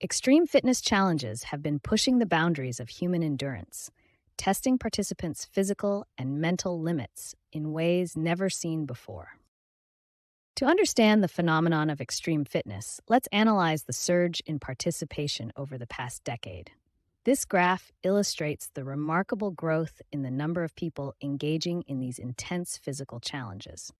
Extreme fitness challenges have been pushing the boundaries of human endurance, testing participants' physical and mental limits in ways never seen before. To understand the phenomenon of extreme fitness, let's analyze the surge in participation over the past decade. This graph illustrates the remarkable growth in the number of people engaging in these intense physical challenges.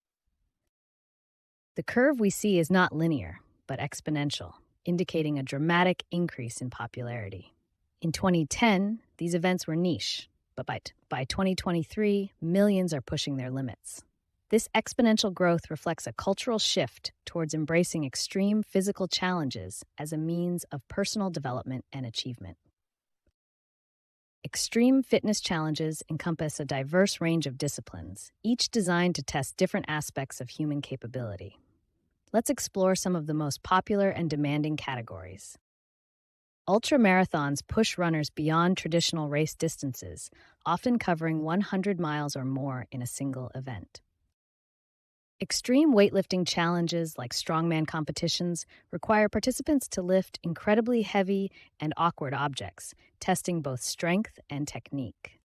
The curve we see is not linear, but exponential, indicating a dramatic increase in popularity. In 2010, these events were niche, but by 2023, millions are pushing their limits. This exponential growth reflects a cultural shift towards embracing extreme physical challenges as a means of personal development and achievement. Extreme fitness challenges encompass a diverse range of disciplines, each designed to test different aspects of human capability. Let's explore some of the most popular and demanding categories. Ultramarathons push runners beyond traditional race distances, often covering 100 miles or more in a single event. Extreme weightlifting challenges like strongman competitions require participants to lift incredibly heavy and awkward objects, testing both strength and technique.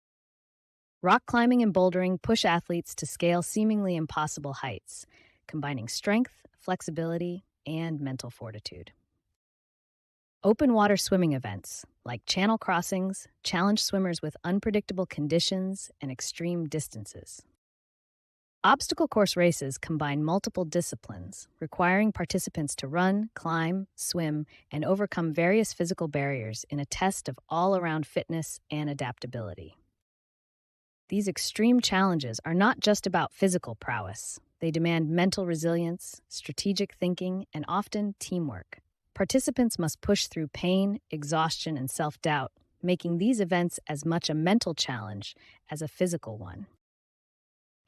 Rock climbing and bouldering push athletes to scale seemingly impossible heights, combining strength, flexibility, and mental fortitude. Open water swimming events, like channel crossings, challenge swimmers with unpredictable conditions and extreme distances. Obstacle course races combine multiple disciplines, requiring participants to run, climb, swim, and overcome various physical barriers in a test of all-around fitness and adaptability. These extreme challenges are not just about physical prowess. They demand mental resilience, strategic thinking, and often teamwork. Participants must push through pain, exhaustion, and self-doubt, making these events as much a mental challenge as a physical one.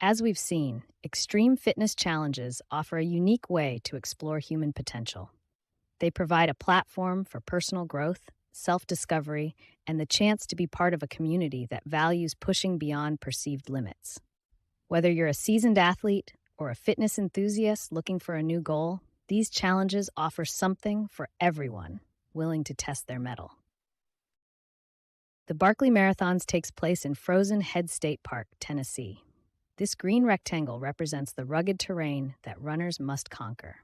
As we've seen, extreme fitness challenges offer a unique way to explore human potential. They provide a platform for personal growth, self-discovery, and the chance to be part of a community that values pushing beyond perceived limits. Whether you're a seasoned athlete or a fitness enthusiast looking for a new goal, these challenges offer something for everyone willing to test their mettle. The Barkley Marathons takes place in Frozen Head State Park, Tennessee. This green rectangle represents the rugged terrain that runners must conquer.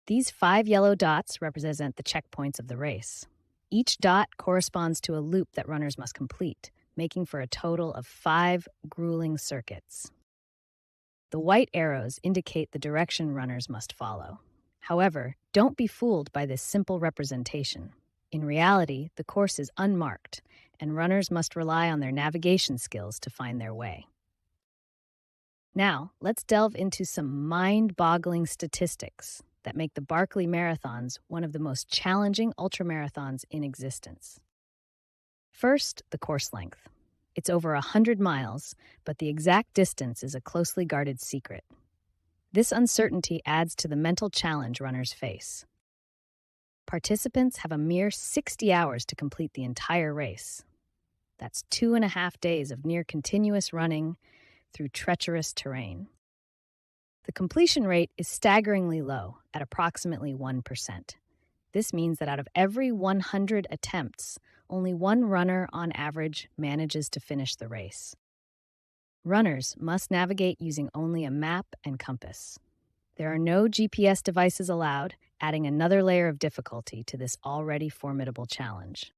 These 5 yellow dots represent the checkpoints of the race. Each dot corresponds to a loop that runners must complete, making for a total of 5 grueling circuits. The white arrows indicate the direction runners must follow. However, don't be fooled by this simple representation. In reality, the course is unmarked, and runners must rely on their navigation skills to find their way. Now, let's delve into some mind-boggling statistics that make the Barkley Marathons one of the most challenging ultramarathons in existence. First, the course length. It's over 100 miles, but the exact distance is a closely guarded secret. This uncertainty adds to the mental challenge runners face. Participants have a mere 60 hours to complete the entire race. That's 2.5 days of near-continuous running through treacherous terrain. The completion rate is staggeringly low, at approximately 1%. This means that out of every 100 attempts, only one runner on average manages to finish the race. Runners must navigate using only a map and compass. There are no GPS devices allowed, adding another layer of difficulty to this already formidable challenge.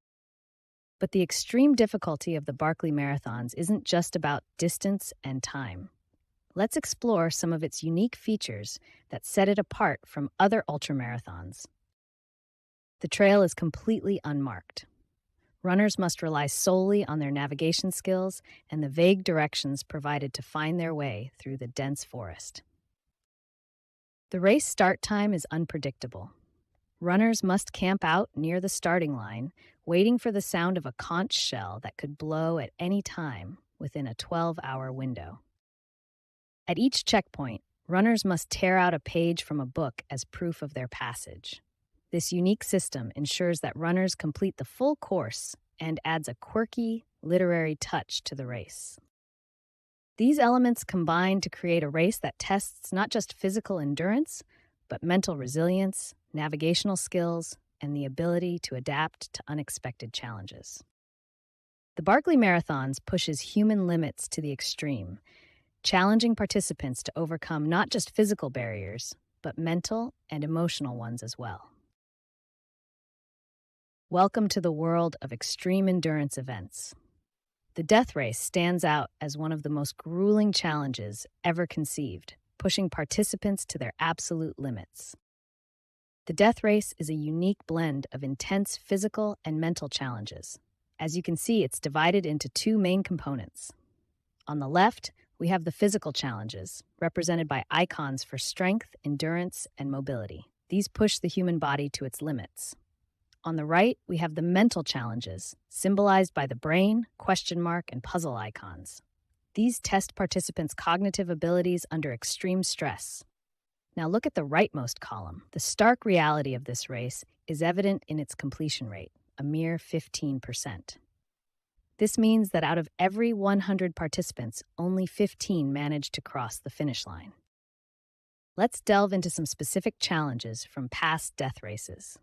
But the extreme difficulty of the Barkley Marathons isn't just about distance and time. Let's explore some of its unique features that set it apart from other ultramarathons. The trail is completely unmarked. Runners must rely solely on their navigation skills and the vague directions provided to find their way through the dense forest. The race start time is unpredictable. Runners must camp out near the starting line, waiting for the sound of a conch shell that could blow at any time within a 12-hour window. At each checkpoint, runners must tear out a page from a book as proof of their passage. This unique system ensures that runners complete the full course and adds a quirky, literary touch to the race. These elements combine to create a race that tests not just physical endurance, but mental resilience, navigational skills, and the ability to adapt to unexpected challenges. The Barkley Marathons pushes human limits to the extreme, challenging participants to overcome not just physical barriers, but mental and emotional ones as well. Welcome to the world of extreme endurance events. The death race stands out as one of the most grueling challenges ever conceived, pushing participants to their absolute limits. The death race is a unique blend of intense physical and mental challenges. As you can see, it's divided into two main components. On the left, we have the physical challenges, represented by icons for strength, endurance, and mobility. These push the human body to its limits. On the right, we have the mental challenges, symbolized by the brain, question mark, and puzzle icons. These test participants' cognitive abilities under extreme stress. Now look at the rightmost column. The stark reality of this race is evident in its completion rate, a mere 15%. This means that out of every 100 participants, only 15 manage to cross the finish line. Let's delve into some specific challenges from past death races.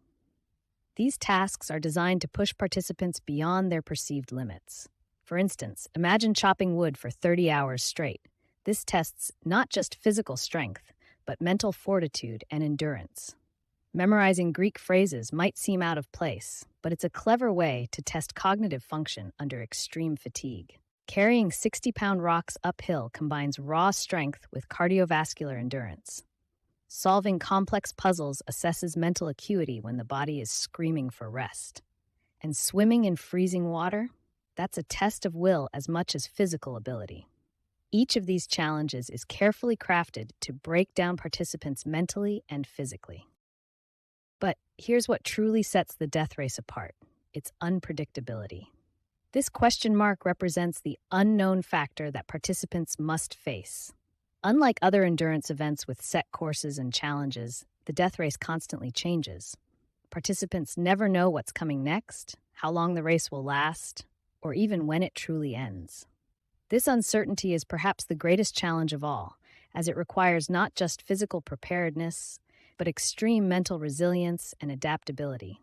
These tasks are designed to push participants beyond their perceived limits. For instance, imagine chopping wood for 30 hours straight. This tests not just physical strength, but mental fortitude and endurance. Memorizing Greek phrases might seem out of place, but it's a clever way to test cognitive function under extreme fatigue. Carrying 60-pound rocks uphill combines raw strength with cardiovascular endurance. Solving complex puzzles assesses mental acuity when the body is screaming for rest. And swimming in freezing water? That's a test of will as much as physical ability. Each of these challenges is carefully crafted to break down participants mentally and physically. But here's what truly sets the death race apart: its unpredictability. This question mark represents the unknown factor that participants must face. Unlike other endurance events with set courses and challenges, the death race constantly changes. Participants never know what's coming next, how long the race will last, or even when it truly ends. This uncertainty is perhaps the greatest challenge of all, as it requires not just physical preparedness, but extreme mental resilience and adaptability.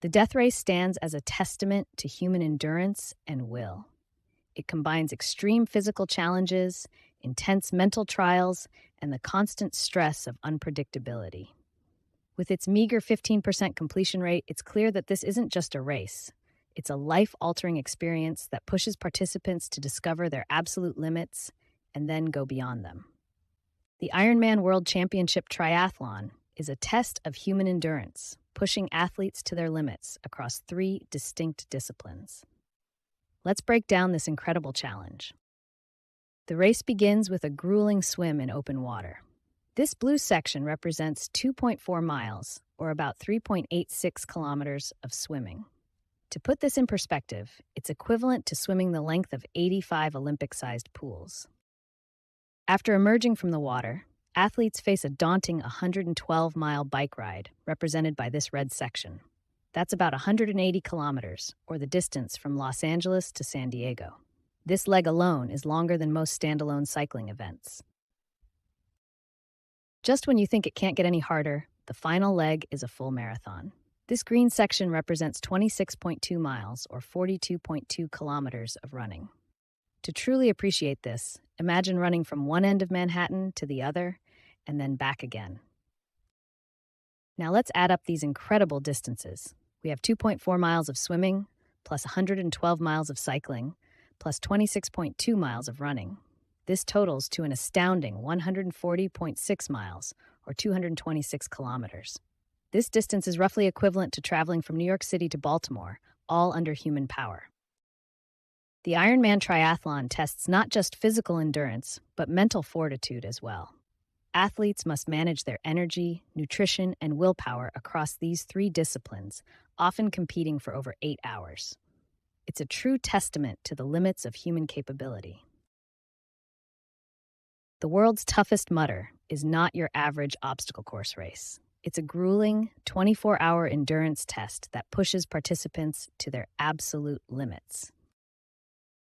The death race stands as a testament to human endurance and will. It combines extreme physical challenges, intense mental trials, and the constant stress of unpredictability. With its meager 15% completion rate, it's clear that this isn't just a race. It's a life-altering experience that pushes participants to discover their absolute limits and then go beyond them. The Ironman World Championship Triathlon is a test of human endurance, pushing athletes to their limits across 3 distinct disciplines. Let's break down this incredible challenge. The race begins with a grueling swim in open water. This blue section represents 2.4 miles, or about 3.86 kilometers of swimming. To put this in perspective, it's equivalent to swimming the length of 85 Olympic-sized pools. After emerging from the water, athletes face a daunting 112-mile bike ride, represented by this red section. That's about 180 kilometers, or the distance from Los Angeles to San Diego. This leg alone is longer than most standalone cycling events. Just when you think it can't get any harder, the final leg is a full marathon. This green section represents 26.2 miles, or 42.2 kilometers of running. To truly appreciate this, imagine running from one end of Manhattan to the other, and then back again. Now let's add up these incredible distances. We have 2.4 miles of swimming, plus 112 miles of cycling, plus 26.2 miles of running. This totals to an astounding 140.6 miles, or 226 kilometers. This distance is roughly equivalent to traveling from New York City to Baltimore, all under human power. The Ironman Triathlon tests not just physical endurance, but mental fortitude as well. Athletes must manage their energy, nutrition, and willpower across these 3 disciplines, often competing for over 8 hours. It's a true testament to the limits of human capability. The world's toughest mudder is not your average obstacle course race. It's a grueling, 24-hour endurance test that pushes participants to their absolute limits.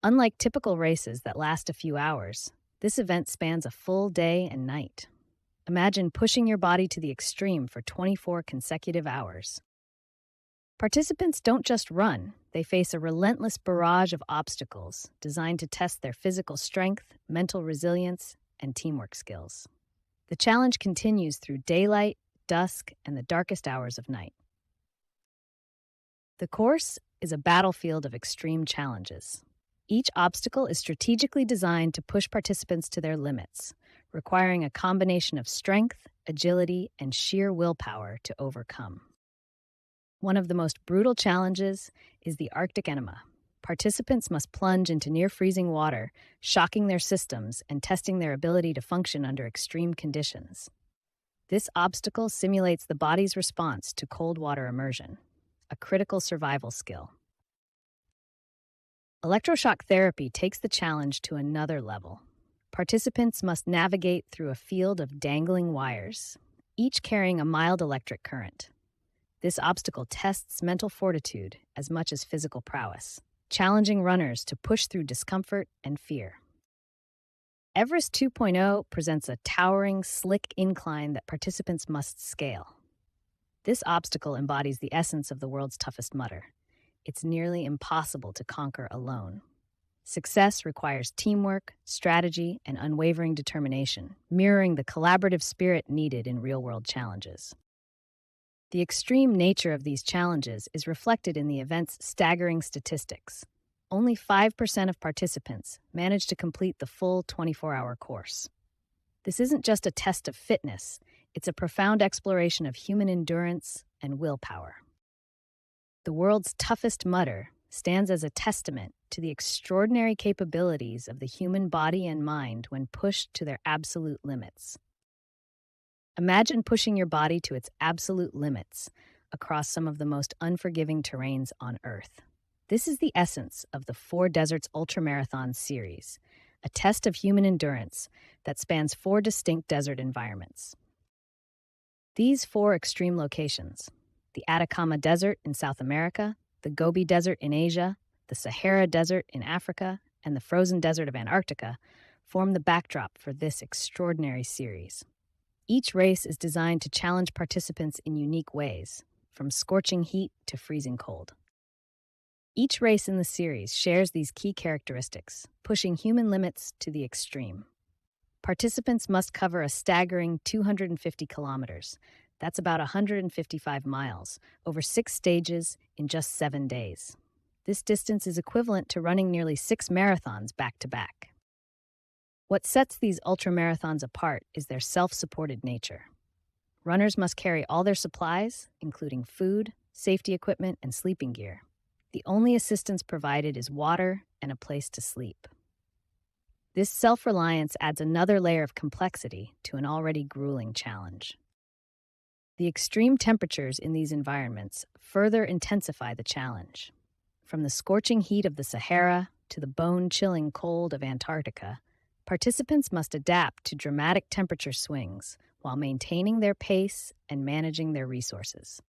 Unlike typical races that last a few hours, this event spans a full day and night. Imagine pushing your body to the extreme for 24 consecutive hours. Participants don't just run, they face a relentless barrage of obstacles designed to test their physical strength, mental resilience, and teamwork skills. The challenge continues through daylight, dusk, and the darkest hours of night. The course is a battlefield of extreme challenges. Each obstacle is strategically designed to push participants to their limits, requiring a combination of strength, agility, and sheer willpower to overcome. One of the most brutal challenges is the Arctic enema. Participants must plunge into near-freezing water, shocking their systems and testing their ability to function under extreme conditions. This obstacle simulates the body's response to cold water immersion, a critical survival skill. Electroshock therapy takes the challenge to another level. Participants must navigate through a field of dangling wires, each carrying a mild electric current. This obstacle tests mental fortitude as much as physical prowess, challenging runners to push through discomfort and fear. Everest 2.0 presents a towering, slick incline that participants must scale. This obstacle embodies the essence of the world's toughest mudder. It's nearly impossible to conquer alone. Success requires teamwork, strategy, and unwavering determination, mirroring the collaborative spirit needed in real-world challenges. The extreme nature of these challenges is reflected in the event's staggering statistics. Only 5% of participants manage to complete the full 24-hour course. This isn't just a test of fitness, it's a profound exploration of human endurance and willpower. The world's toughest mudder stands as a testament to the extraordinary capabilities of the human body and mind when pushed to their absolute limits. Imagine pushing your body to its absolute limits across some of the most unforgiving terrains on Earth. This is the essence of the Four Deserts Ultramarathon series, a test of human endurance that spans 4 distinct desert environments. These 4 extreme locations, the Atacama Desert in South America, the Gobi Desert in Asia, the Sahara Desert in Africa, and the frozen desert of Antarctica, form the backdrop for this extraordinary series. Each race is designed to challenge participants in unique ways, from scorching heat to freezing cold. Each race in the series shares these key characteristics, pushing human limits to the extreme. Participants must cover a staggering 250 kilometers, that's about 155 miles, over 6 stages in just 7 days. This distance is equivalent to running nearly 6 marathons back-to-back. What sets these ultramarathons apart is their self-supported nature. Runners must carry all their supplies, including food, safety equipment, and sleeping gear. The only assistance provided is water and a place to sleep. This self-reliance adds another layer of complexity to an already grueling challenge. The extreme temperatures in these environments further intensify the challenge. From the scorching heat of the Sahara to the bone-chilling cold of Antarctica, participants must adapt to dramatic temperature swings while maintaining their pace and managing their resources.